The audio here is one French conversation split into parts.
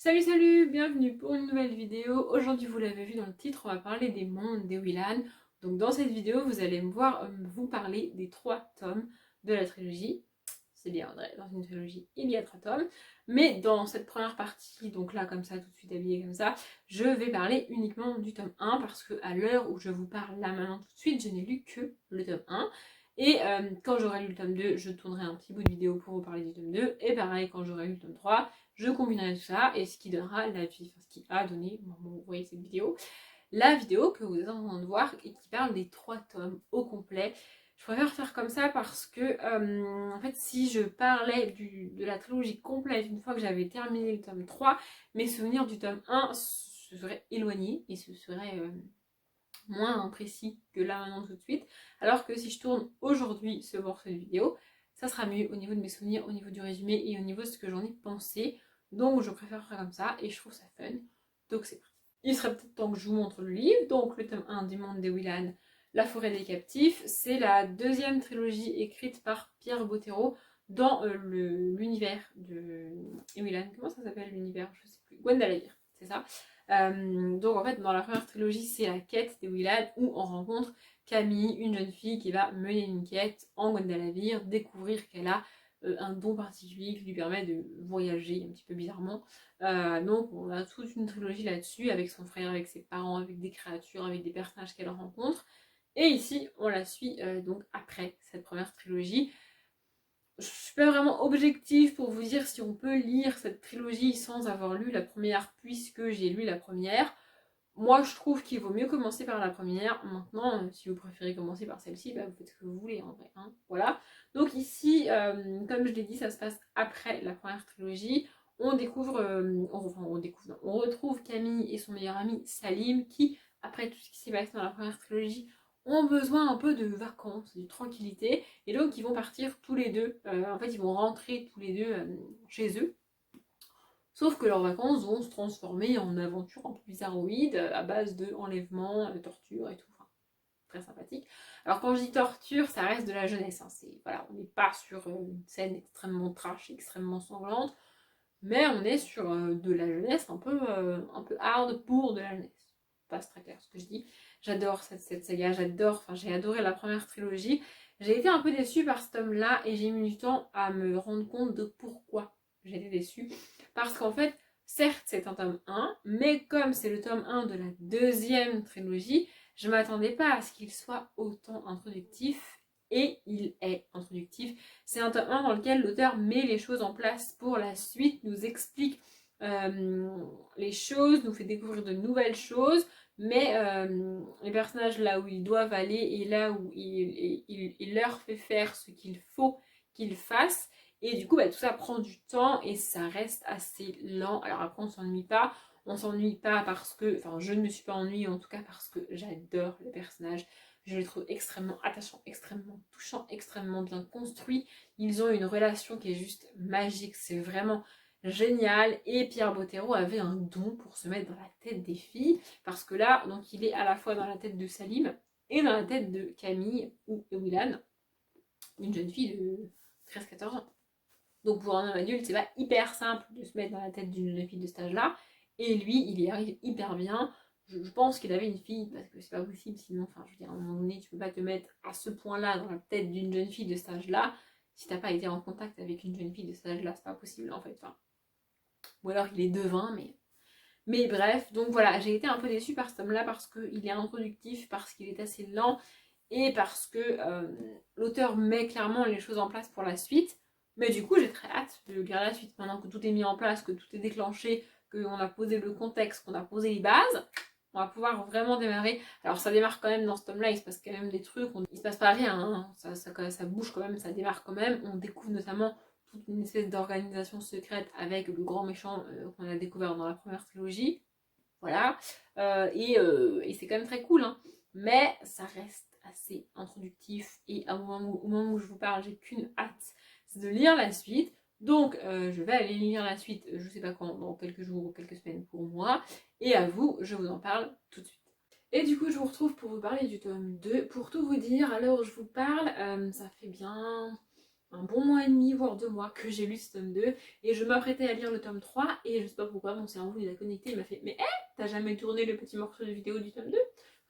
Salut, bienvenue pour une nouvelle vidéo. Aujourd'hui, vous l'avez vu dans le titre, on va parler des mondes des Willan. Donc dans cette vidéo, vous allez me voir vous parler des 3 tomes de la trilogie. C'est bien vrai, dans une trilogie, il y a 3 tomes. Mais dans cette première partie, donc là comme ça, tout de suite habillée comme ça, je vais parler uniquement du tome 1 parce que à l'heure où je vous parle là maintenant tout de suite, je n'ai lu que le tome 1. Et quand j'aurai lu le tome 2, je tournerai un petit bout de vidéo pour vous parler du tome 2. Et pareil, quand j'aurai lu le tome 3, je combinerai tout ça et ce qui donnera la vie, enfin ce qui a donné, au moment où vous voyez cette vidéo, la vidéo que vous êtes en train de voir et qui parle des 3 tomes au complet. Je préfère faire comme ça parce que, en fait, si je parlais de la trilogie complète une fois que j'avais terminé le tome 3, mes souvenirs du tome 1 se seraient éloignés et ce serait moins précis que là maintenant tout de suite. Alors que si je tourne aujourd'hui ce morceau de vidéo, ça sera mieux au niveau de mes souvenirs, au niveau du résumé et au niveau de ce que j'en ai pensé. Donc je préfère faire comme ça et je trouve ça fun. Donc c'est parti. Il serait peut-être temps que je vous montre le livre. Donc le tome 1 du monde des Willan, La forêt des captifs. C'est la deuxième trilogie écrite par Pierre Bottero dans l'univers de Willan. Comment ça s'appelle l'univers? Je sais plus. Gwendalavir, c'est ça. Donc en fait dans la première trilogie c'est la quête des Willan où on rencontre Camille, une jeune fille qui va mener une quête en Gwendalavir, découvrir qu'elle a un don particulier qui lui permet de voyager un petit peu bizarrement. Donc on a toute une trilogie là-dessus avec son frère, avec ses parents, avec des créatures, avec des personnages qu'elle rencontre. Et ici on la suit donc après cette première trilogie. Je suis pas vraiment objective pour vous dire si on peut lire cette trilogie sans avoir lu la première, puisque j'ai lu la première. Moi, je trouve qu'il vaut mieux commencer par la première. Maintenant, si vous préférez commencer par celle-ci, bah, vous faites ce que vous voulez en vrai. Hein. Voilà. Donc ici, comme je l'ai dit, ça se passe après la première trilogie. On découvre, on retrouve Camille et son meilleur ami Salim qui, après tout ce qui s'est passé dans la première trilogie, ont besoin un peu de vacances, de tranquillité. Et donc, ils vont partir tous les deux. En fait, ils vont rentrer tous les deux chez eux. Sauf que leurs vacances vont se transformer en aventure un peu bizarroïde à base de enlèvement, de torture et tout. Enfin, très sympathique. Alors quand je dis torture, ça reste de la jeunesse. Hein. Voilà, on n'est pas sur une scène extrêmement trash, extrêmement sanglante, mais on est sur de la jeunesse un peu hard pour de la jeunesse. Pas très clair ce que je dis. J'adore cette saga, j'ai adoré la première trilogie. J'ai été un peu déçue par ce tome-là et j'ai mis du temps à me rendre compte de pourquoi j'ai été déçue. Parce qu'en fait, certes c'est un tome 1, mais comme c'est le tome 1 de la deuxième trilogie, je m'attendais pas à ce qu'il soit autant introductif, et il est introductif. C'est un tome 1 dans lequel l'auteur met les choses en place pour la suite, nous explique les choses, nous fait découvrir de nouvelles choses, mais les personnages là où ils doivent aller et là où il leur fait faire ce qu'il faut qu'ils fassent. Et du coup, tout ça prend du temps et ça reste assez lent. Alors après, on s'ennuie pas parce que, enfin, je ne me suis pas ennuyée en tout cas parce que j'adore les personnages. Je les trouve extrêmement attachants, extrêmement touchants, extrêmement bien construits. Ils ont une relation qui est juste magique. C'est vraiment génial. Et Pierre Bottero avait un don pour se mettre dans la tête des filles. Parce que là, donc il est à la fois dans la tête de Salim et dans la tête de Camille ou Willan, une jeune fille de 13-14 ans. Donc pour un homme adulte, c'est pas hyper simple de se mettre dans la tête d'une jeune fille de cet âge-là. Et lui, il y arrive hyper bien. Je pense qu'il avait une fille, parce que c'est pas possible, sinon, enfin, je veux dire, à un moment donné, tu peux pas te mettre à ce point-là dans la tête d'une jeune fille de cet âge-là, si t'as pas été en contact avec une jeune fille de cet âge-là, c'est pas possible en fait. Enfin, ou alors il est devin, mais bref, donc voilà, j'ai été un peu déçue par cet homme-là parce qu'il est introductif, parce qu'il est assez lent, et parce que l'auteur met clairement les choses en place pour la suite. Mais du coup, j'ai très hâte de lire la suite. Maintenant que tout est mis en place, que tout est déclenché, qu'on a posé le contexte, qu'on a posé les bases, on va pouvoir vraiment démarrer. Alors ça démarre quand même dans ce tome-là, il se passe quand même des trucs, il se passe pas rien, hein. Ça bouge quand même, ça démarre quand même. On découvre notamment toute une espèce d'organisation secrète avec le grand méchant qu'on a découvert dans la première trilogie. Voilà. Et c'est quand même très cool, hein. Mais ça reste assez introductif. Et au moment où je vous parle, j'ai qu'une hâte, c'est de lire la suite. Donc je vais aller lire la suite, je sais pas quand, dans quelques jours ou quelques semaines pour moi. Et à vous, je vous en parle tout de suite. Et du coup, je vous retrouve pour vous parler du tome 2. Pour tout vous dire, à l'heure où je vous parle, ça fait bien un bon mois et demi, voire 2 mois que j'ai lu ce tome 2 et je m'apprêtais à lire le tome 3 et je sais pas pourquoi mon cerveau il a connecté, il m'a fait mais hé, t'as jamais tourné le petit morceau de vidéo du tome 2?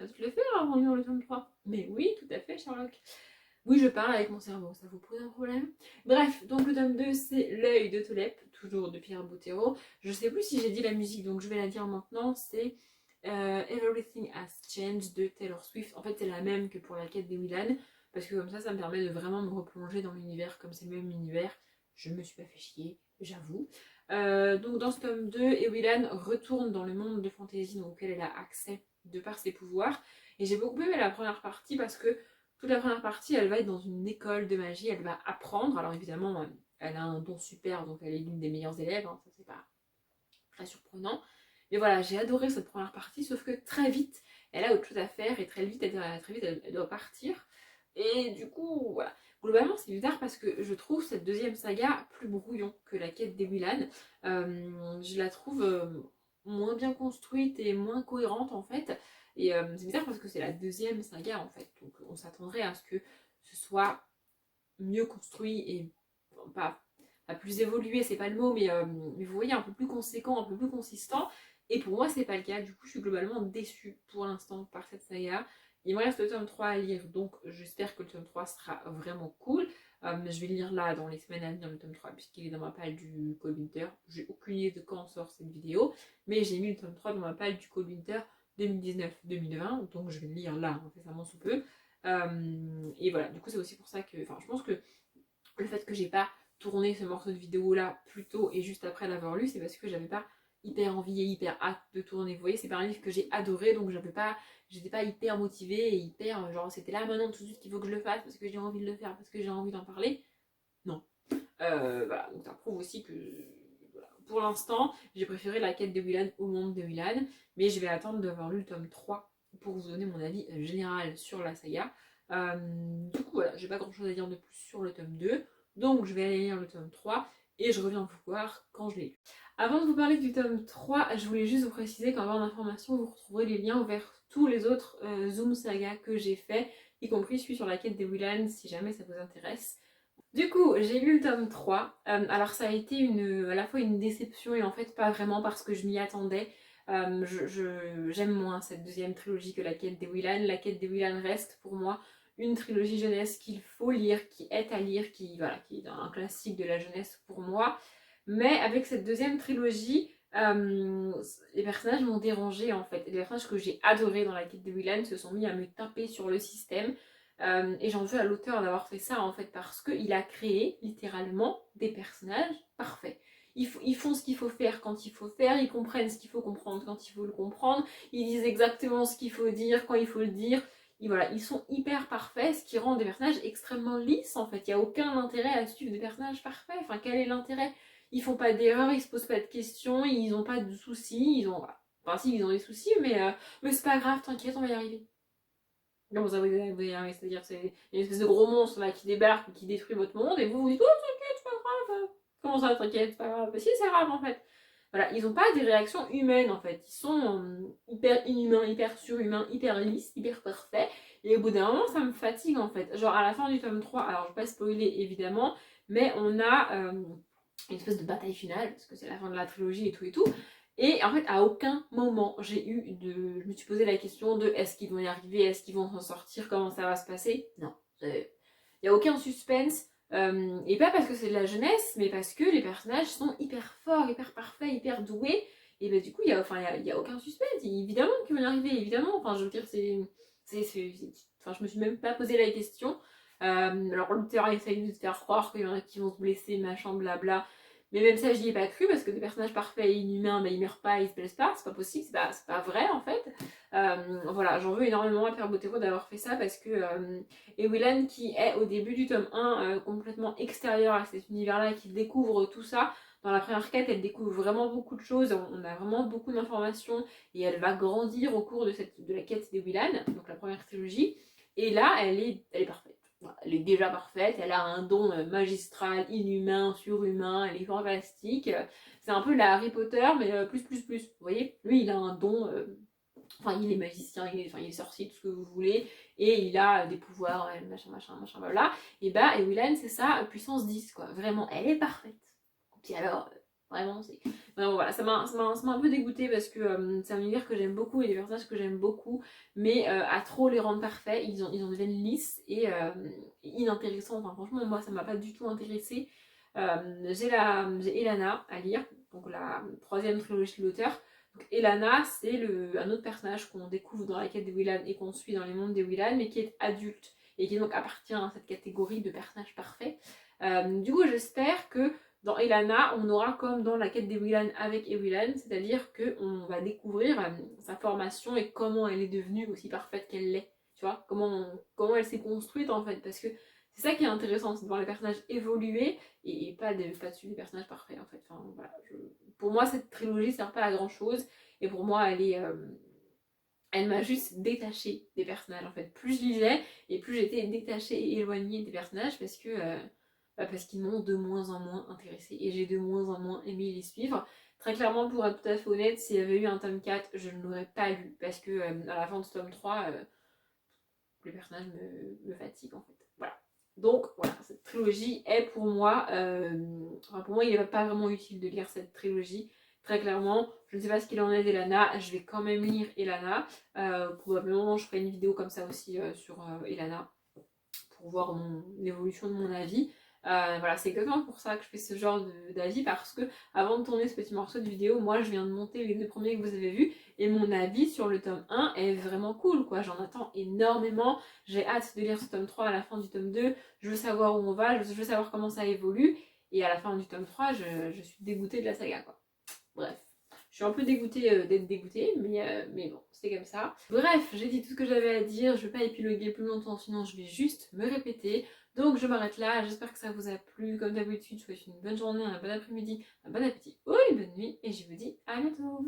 Vas te le faire avant de lire le tome 3. Mais oui, tout à fait Sherlock. Oui, je parle avec mon cerveau, ça vous pose un problème? Bref, donc le tome 2 c'est L'œil de Tolèpe, toujours de Pierre Bottero. Je sais plus si j'ai dit la musique, donc je vais la dire maintenant, c'est Everything Has Changed de Taylor Swift. En fait c'est la même que pour la quête des Willan, parce que comme ça me permet de vraiment me replonger dans l'univers, comme c'est le même univers. Je me suis pas fait chier, j'avoue. Donc dans ce tome 2, Ewilan retourne dans le monde de fantasy auquel elle a accès de par ses pouvoirs. Et j'ai beaucoup aimé la première partie parce que toute la première partie, elle va être dans une école de magie, elle va apprendre. Alors évidemment, elle a un don super, donc elle est l'une des meilleures élèves, hein, ça c'est pas très surprenant. Mais voilà, j'ai adoré cette première partie, sauf que très vite, elle a autre chose à faire et très vite, elle doit partir. Et du coup, voilà. Globalement, c'est bizarre parce que je trouve cette deuxième saga plus brouillon que la quête des Willan. Je la trouve moins bien construite et moins cohérente en fait. Et c'est bizarre parce que c'est la deuxième saga en fait. Donc on s'attendrait à ce que ce soit mieux construit et pas, pas plus évolué, c'est pas le mot, mais vous voyez, un peu plus conséquent, un peu plus consistant. Et pour moi, c'est pas le cas. Du coup, je suis globalement déçue pour l'instant par cette saga. Il me reste le tome 3 à lire, donc j'espère que le tome 3 sera vraiment cool. Je vais le lire là dans les semaines à venir, le tome 3, puisqu'il est dans ma palle du Cold Winter. J'ai aucune idée de quand sort cette vidéo, mais j'ai mis le tome 3 dans ma palle du Cold Winter 2019-2020, donc je vais le lire là, incessamment sous peu. Et voilà, du coup, c'est aussi pour ça que. Enfin, je pense que le fait que j'ai pas tourné ce morceau de vidéo là plus tôt et juste après l'avoir lu, c'est parce que j'avais pas hyper envie et hyper hâte de tourner. Vous voyez, c'est pas un livre que j'ai adoré, donc j'étais pas hyper motivée et hyper genre c'était là maintenant tout de suite qu'il faut que je le fasse parce que j'ai envie de le faire, parce que j'ai envie d'en parler. Non. Voilà, donc ça prouve aussi que voilà. Pour l'instant, j'ai préféré la quête de Willan au monde de Willan, mais je vais attendre d'avoir lu le tome 3 pour vous donner mon avis général sur la saga. Du coup, voilà, j'ai pas grand chose à dire de plus sur le tome 2, donc je vais aller lire le tome 3 et je reviens vous voir quand je l'ai lu. Avant de vous parler du tome 3, je voulais juste vous préciser qu'en barre d'informations, vous retrouverez les liens vers tous les autres Zoom Saga que j'ai fait, y compris celui sur la quête des Willan, si jamais ça vous intéresse. Du coup, j'ai lu le tome 3. Alors ça a été à la fois une déception et en fait pas vraiment parce que je m'y attendais. J'aime moins cette deuxième trilogie que la quête des Willan. La quête des Willan reste pour moi une trilogie jeunesse qu'il faut lire, qui est à lire, qui est un classique de la jeunesse pour moi. Mais avec cette deuxième trilogie, les personnages m'ont dérangé en fait. Les personnages que j'ai adorés dans la quête des Willan se sont mis à me taper sur le système. Et j'en veux à l'auteur d'avoir fait ça en fait parce qu'il a créé littéralement des personnages parfaits. Ils font ce qu'il faut faire quand il faut faire, ils comprennent ce qu'il faut comprendre quand il faut le comprendre, ils disent exactement ce qu'il faut dire quand il faut le dire. Et voilà, ils sont hyper parfaits, ce qui rend des personnages extrêmement lisses en fait. Il n'y a aucun intérêt à suivre des personnages parfaits. Enfin, quel est l'intérêt? Ils font pas d'erreurs, ils se posent pas de questions, ils ont pas de soucis, Enfin si, ils ont des soucis, mais c'est pas grave, t'inquiète, on va y arriver. Non, vous avez, c'est-à-dire c'est une espèce de gros monstre là qui débarque, qui détruit votre monde, et vous vous dites, oh t'inquiète, c'est pas grave. Comment ça, t'inquiète, c'est pas grave? Bah si, c'est grave en fait. Voilà, ils ont pas des réactions humaines en fait. Ils sont hyper inhumains, hyper surhumains, hyper lisses, hyper parfaits. Et au bout d'un moment, ça me fatigue en fait. Genre à la fin du tome 3, alors je vais pas spoiler évidemment, mais on a une espèce de bataille finale, parce que c'est la fin de la trilogie et tout et tout. Et en fait, à aucun moment, je me suis posé la question de est-ce qu'ils vont y arriver, est-ce qu'ils vont s'en sortir, comment ça va se passer. Non, il n'y a aucun suspense. Et pas parce que c'est de la jeunesse, mais parce que les personnages sont hyper forts, hyper parfaits, hyper doués. Et ben du coup, il y a aucun suspense. Évidemment qu'ils vont y arriver, évidemment. Enfin, je veux dire, enfin, je me suis même pas posé la question. Alors l'auteur essaye de faire croire qu'il y en a qui vont se blesser, machin, blabla. Mais même ça, j'y ai pas cru parce que des personnages parfaits et inhumains, bah, ils meurent pas, ils se blessent pas, c'est pas possible, c'est pas vrai en fait. Voilà, j'en veux énormément à Pierre Bottero d'avoir fait ça parce que Ewilan, qui est au début du tome 1 complètement extérieur à cet univers-là, qui découvre tout ça, dans la première quête, elle découvre vraiment beaucoup de choses, on a vraiment beaucoup d'informations et elle va grandir au cours de la quête d'Ewilan, donc la première trilogie. Et là, elle est parfaite. Elle est déjà parfaite, elle a un don magistral, inhumain, surhumain, elle est fantastique. C'est un peu la Harry Potter, mais plus. Vous voyez, lui, il a un don Enfin, il est magicien, il est sorcier, tout ce que vous voulez, et il a des pouvoirs, machin, voilà. Et bah, Ewilan, c'est ça, puissance 10, quoi. Vraiment, elle est parfaite. Puis alors, vraiment, c'est. Vraiment, voilà, ça m'a un peu dégoûtée parce que c'est un univers que j'aime beaucoup et des personnages que j'aime beaucoup, mais à trop les rendre parfaits, ils en deviennent lisses et inintéressants. Enfin, franchement, moi, ça m'a pas du tout intéressée. J'ai Elana à lire, donc la troisième trilogie de l'auteur. Elana, c'est un autre personnage qu'on découvre dans la quête des Willan et qu'on suit dans les mondes des Willan, mais qui est adulte et qui donc appartient à cette catégorie de personnages parfaits. Du coup, j'espère que dans Elana, on aura comme dans la quête des Willan avec Ewilan, c'est-à-dire qu'on va découvrir sa formation et comment elle est devenue aussi parfaite qu'elle l'est. Tu vois, comment elle s'est construite en fait, parce que c'est ça qui est intéressant, c'est de voir les personnages évoluer et pas de suivre des personnages parfaits en fait. Enfin, voilà, pour moi, cette trilogie sert pas à grand chose et pour moi, elle m'a juste détachée des personnages en fait. Plus je lisais et plus j'étais détachée et éloignée des personnages parce qu'ils m'ont de moins en moins intéressée et j'ai de moins en moins aimé les suivre. Très clairement, pour être tout à fait honnête, s'il y avait eu un tome 4, je ne l'aurais pas lu parce que à la fin de ce tome 3, les personnages me fatiguent en fait. Voilà. Donc voilà, cette trilogie est pour moi, enfin pour moi il n'est pas vraiment utile de lire cette trilogie. Très clairement, je ne sais pas ce qu'il en est d'Elana, je vais quand même lire Elana. Probablement je ferai une vidéo comme ça aussi sur Elana pour voir l'évolution de mon avis. Voilà, c'est exactement pour ça que je fais ce genre d'avis parce que avant de tourner ce petit morceau de vidéo, moi je viens de monter les 2 premiers que vous avez vus et mon avis sur le tome 1 est vraiment cool, quoi. J'en attends énormément, j'ai hâte de lire ce tome 3 à la fin du tome 2, je veux savoir où on va, je veux savoir comment ça évolue et à la fin du tome 3, je suis dégoûtée de la saga, quoi. Bref. Je suis un peu dégoûtée d'être dégoûtée, mais bon, c'est comme ça. Bref, j'ai dit tout ce que j'avais à dire, je vais pas épiloguer plus longtemps, sinon je vais juste me répéter. Donc je m'arrête là, j'espère que ça vous a plu. Comme d'habitude, je vous souhaite une bonne journée, un bon après-midi, un bon appétit ou une bonne nuit, et je vous dis à bientôt.